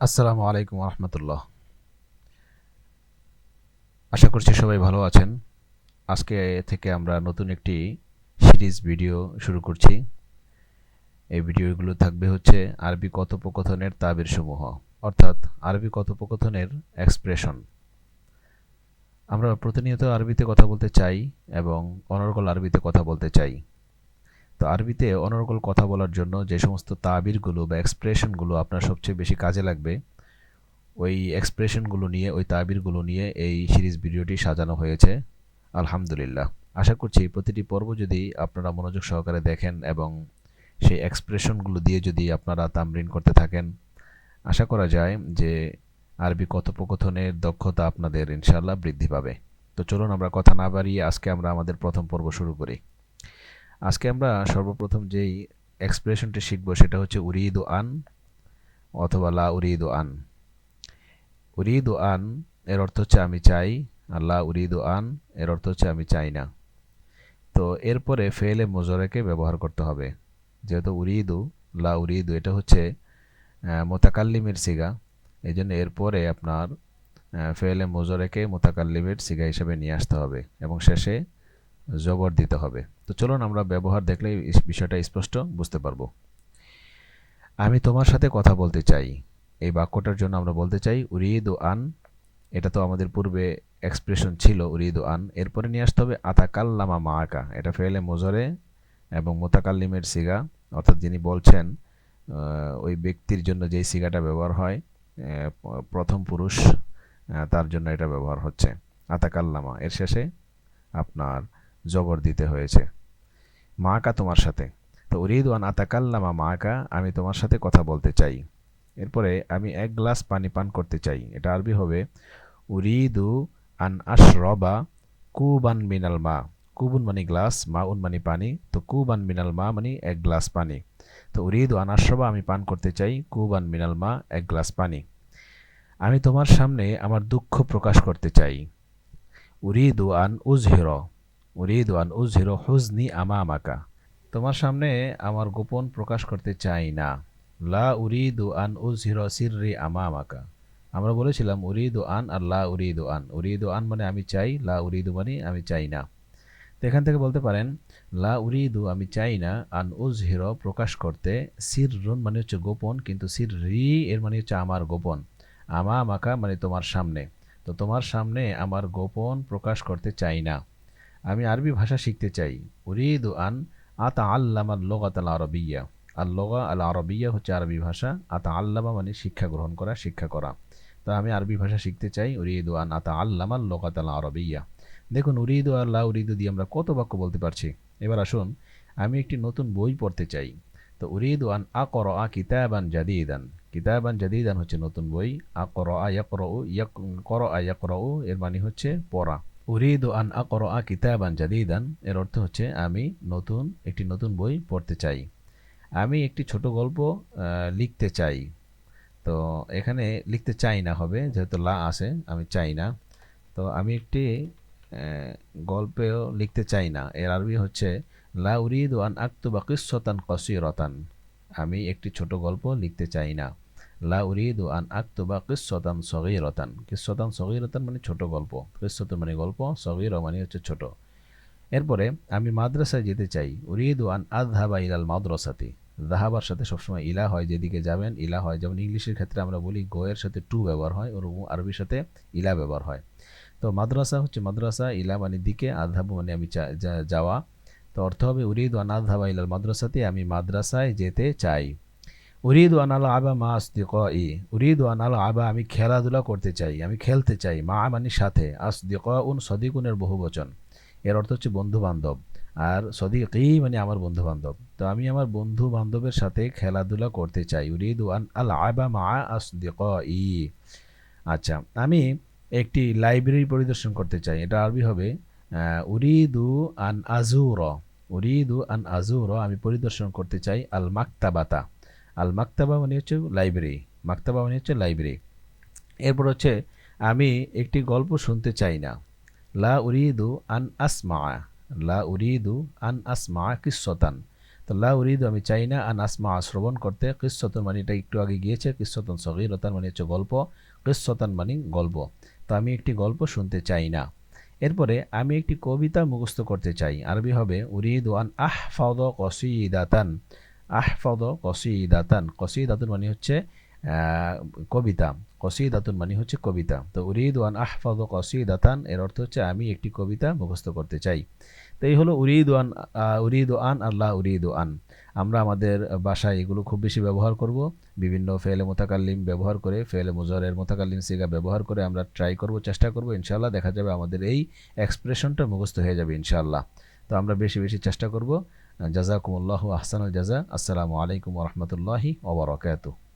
আসসালামু আলাইকুম রহমতুল্লাহ। আশা করছি সবাই ভালো আছেন। আজকে থেকে আমরা নতুন একটি সিরিজ ভিডিও শুরু করছি। এই ভিডিওগুলো থাকবে হচ্ছে আরবি কথোপকথনের তাবির সমূহ, অর্থাৎ আরবি কথোপকথনের এক্সপ্রেশন। আমরা প্রতিনিয়ত আরবিতে কথা বলতে চাই এবং অনর্গল আরবিতে কথা বলতে চাই। তো আরবিতে অনর্গল কথা বলার জন্য যে সমস্ত তাবিরগুলো বা এক্সপ্রেশনগুলো আপনার সবচেয়ে বেশি কাজে লাগবে, ওই এক্সপ্রেশনগুলো নিয়ে, ওই তাবিরগুলো নিয়ে এই সিরিজ ভিডিওটি সাজানো হয়েছে। আলহামদুলিল্লাহ। আশা করছি প্রতিটি পর্ব যদি আপনারা মনোযোগ সহকারে দেখেন এবং সেই এক্সপ্রেশনগুলো দিয়ে যদি আপনারা তামরিন করতে থাকেন, আশা করা যায় যে আরবি কথোপকথনের দক্ষতা আপনাদের ইনশাআল্লাহ বৃদ্ধি পাবে। তো চলুন আমরা কথা না বাড়িয়ে আজকে আমরা আমাদের প্রথম পর্ব শুরু করি। আজকে আমরা সর্বপ্রথম যেই এক্সপ্রেশনটি শিখব সেটা হচ্ছে উরিদু আন অথবা লা উরিদু আন। উরিদু আন এর অর্থ হচ্ছে আমি চাই, আর লা উরিদু আন এর অর্থ হচ্ছে আমি চাই না। তো এরপরে ফেলে মোজারেকে ব্যবহার করতে হবে। যেহেতু উরিদু, লা উরিদু এটা হচ্ছে মোতাকাল্লিমের সিগা, এই জন্য এরপরে আপনার ফেলে মোজারেকে মোতাকাল্লিমের সিগা হিসেবে নিয়ে আসতে হবে এবং শেষে জবর দিতে হবে। তো চলুন আমরা ব্যবহার দেখলেই বিষয়টা স্পষ্ট বুঝতে পারবো। আমি তোমার সাথে কথা বলতে চাই, এই বাক্যটার জন্য আমরা বলতে চাই উরিদু আন। এটা তো আমাদের পূর্বে এক্সপ্রেশন ছিল উরিদু আন। এরপরে নিয়ে আসতে হবে আতাকাল্লামা মাআকা, এটা ফেলে মোজরে এবং মোতাকাল্লিমের সিগা, অর্থাৎ যিনি বলছেন ওই ব্যক্তির জন্য যেই সিগাটা ব্যবহার হয়, প্রথম পুরুষ, তার জন্য এটা ব্যবহার হচ্ছে। আতাকাল্লামা এর শেষে আপনার জবর দিতে হয়েছে। মাআকা তোমার সাথে। তো উরিদু আন আতাকাল্লামা মাআকা, আমি তোমার সাথে কথা বলতে চাই। এরপরে আমি এক গ্লাস পানি পান করতে চাই, এটা আরবি হবে উরিদু আন আশরবা কুবান মিনাল মা। কুবুন মানে গ্লাস, মাউন মানে পানি, তো কুবান মিনাল মা মানে এক গ্লাস পানি। তো উরিদু আন আশরবা আমি পান করতে চাই, কুবান মিনাল মা এক গ্লাস পানি। আমি তোমার সামনে আমার দুঃখ প্রকাশ করতে চাই। উরিদু আন উজহির, উরিদু আন উজহির হুজনি আমামাকা, তোমার সামনে আমার গোপন প্রকাশ করতে চাই না। লা উরিদু আন উজহির সিররি আমামাকা। আমরা বলেছিলাম উরিদু আন আর লা উরিদু আন। উরিদু আন মানে আমি চাই, লা উরিদু মানে আমি চাই না। তো এখান থেকে বলতে পারেন লা উরিদু আমি চাই না, আন উজহির প্রকাশ করতে, সিররুন মানে হচ্ছে গোপন, কিন্তু সিররি এর মানে হচ্ছে আমার গোপন, আমামাকা মানে তোমার সামনে। তো তোমার সামনে আমার গোপন প্রকাশ করতে চাই না। আমি আরবি ভাষা শিখতে চাই। উরিদু আন আতা আল্লামা লোগাত আল আরবিয়া। আল লগা আল আরবিয়া হচ্ছে আরবি ভাষা, আতা আল্লামা মানে শিক্ষা গ্রহণ করা, শিক্ষা করা। তো আমি আরবি ভাষা শিখতে চাই। উরিদু আন আতা আল্লামা লোগাত আল আরবিয়া। দেখুন উরিদু আল্লাহ উরিদু দিয়ে আমরা কত বাক্য বলতে পারছি। এবার আসুন, আমি একটি নতুন বই পড়তে চাই। তো উরিদু আন আকর আ কিতাবান জাদিদান। কিতাবান জাদিদান হচ্ছে নতুন বই। আকর আ ইয়াকর ইয়াক কর আ ইয়াকর, এর মানে হচ্ছে পড়া। উরিদু আন আকরা কিতাবান জাদিদান এর অর্থ হচ্ছে আমি একটি নতুন বই পড়তে চাই। আমি একটি ছোট গল্প লিখতে চাই। তো এখানে লিখতে চাই না হবে, যেহেতু লা আছে, আমি চাই না। তো আমি একটি গল্পেও লিখতে চাই না, এর আরবি হচ্ছে লা উরিদু আন আকতুবা কিসসাতান কসীরাতান। আমি একটি ছোট গল্প লিখতে চাই না। লা উরিদু আন আকতুবা কিসসাতান সগীরাতান। কিসসাতান সগীরাতান মানে ছোট গল্প, কিসসাতুন মানে গল্প, সগীরা মানে হচ্ছে ছোট। এরপরে আমি মাদ্রাসায় যেতে চাই। উরিদু আন আযহাবা ইলাল মাদ্রাসাতি। যাহাবার সাথে সবসময় ইলা হয়, যেদিকে যাবেন ইলা হয়। যেমন ইংলিশের ক্ষেত্রে আমরা বলি গো এর সাথে টু ব্যবহার হয়, ওরকম আরবির সাথে ইলা ব্যবহার হয়। তো মাদ্রাসা হচ্ছে মাদ্রাসা, ইলা মানে দিকে, আযহাবু মানে আমি যাওয়া। তো অর্থ হবে উরিদু আন আযহাবা ইলাল মাদ্রাসাতি, আমি মাদ্রাসায় যেতে চাই। উরিদু আন আলআবা মা আসদিকাই। উরিদু আন আলআবা আমি খেলাধুলা করতে চাই, আমি খেলতে চাই। মা মানে সাথে, আসদিকাউন সদিকুনের বহুবচন, এর অর্থ হচ্ছে বন্ধু বান্ধব। আর সদিকি মানে আমার বন্ধু বান্ধব। তো আমি আমার বন্ধু বান্ধবের সাথে খেলাধুলা করতে চাই। উরিদু আন আলআবা মা আসদিকাই। আচ্ছা, আমি একটি লাইব্রেরি পরিদর্শন করতে চাই, এটা আরবি হবে উরিদু আন আজুর। উরিদু আন আজুর আমি পরিদর্শন করতে চাই আল মাকতাবাতা। আল মাকতাবা মানে হচ্ছে লাইব্রেরি, মাকতাবা মানে হচ্ছে লাইব্রেরি। এরপর হচ্ছে আমি একটি গল্প শুনতে চাই না। লা উরিদু আন আসমা, লা উরিদু আন আসমা কিসসাতান। তো লা উরিদু আমি চাই না, আন আসমা শ্রবণ করতে, কিসসাতুন মানে এটা একটু আগে গিয়েছে, কিসসাতুন সগীরাতান মানে হচ্ছে গল্প, কিসসাতান মানে গল্প। তো আমি একটি গল্প শুনতে চাই না। এরপরে আমি একটি কবিতা মুখস্থ করতে চাই, আরবি হবে উরিদু আন আহফাদ কসিদাতান। আহফাদ কসিদাতান, কসিদাতুন মানে হচ্ছে কবিতা, কসিদাতুন মানে হচ্ছে কবিতা। তো উরিদু আন আহফাদ কসিদাতান এর অর্থ হচ্ছে আমি একটি কবিতা মুখস্থ করতে চাই। তো এই হলো উরিদু আন, উরিদু আন আল্লাহ উরিদু আন। আমরা আমাদের বাসায় এগুলো খুব বেশি ব্যবহার করব, বিভিন্ন ফেলে মোতাকাল্লিম ব্যবহার করে, ফেলে মুজারের মোতাকাল্লিম সিগা ব্যবহার করে আমরা ট্রাই করব, চেষ্টা করব, ইনশাআল্লাহ দেখা যাবে আমাদের এই এক্সপ্রেশনটা মুখস্থ হয়ে যাবে ইনশাআল্লাহ। তো আমরা বেশি বেশি চেষ্টা করব। জাযাকুমুল্লাহু আহসানুল জাযা। আসসালামু আলাইকুম ওয়া রাহমাতুল্লাহি ওয়া বারাকাতুহু।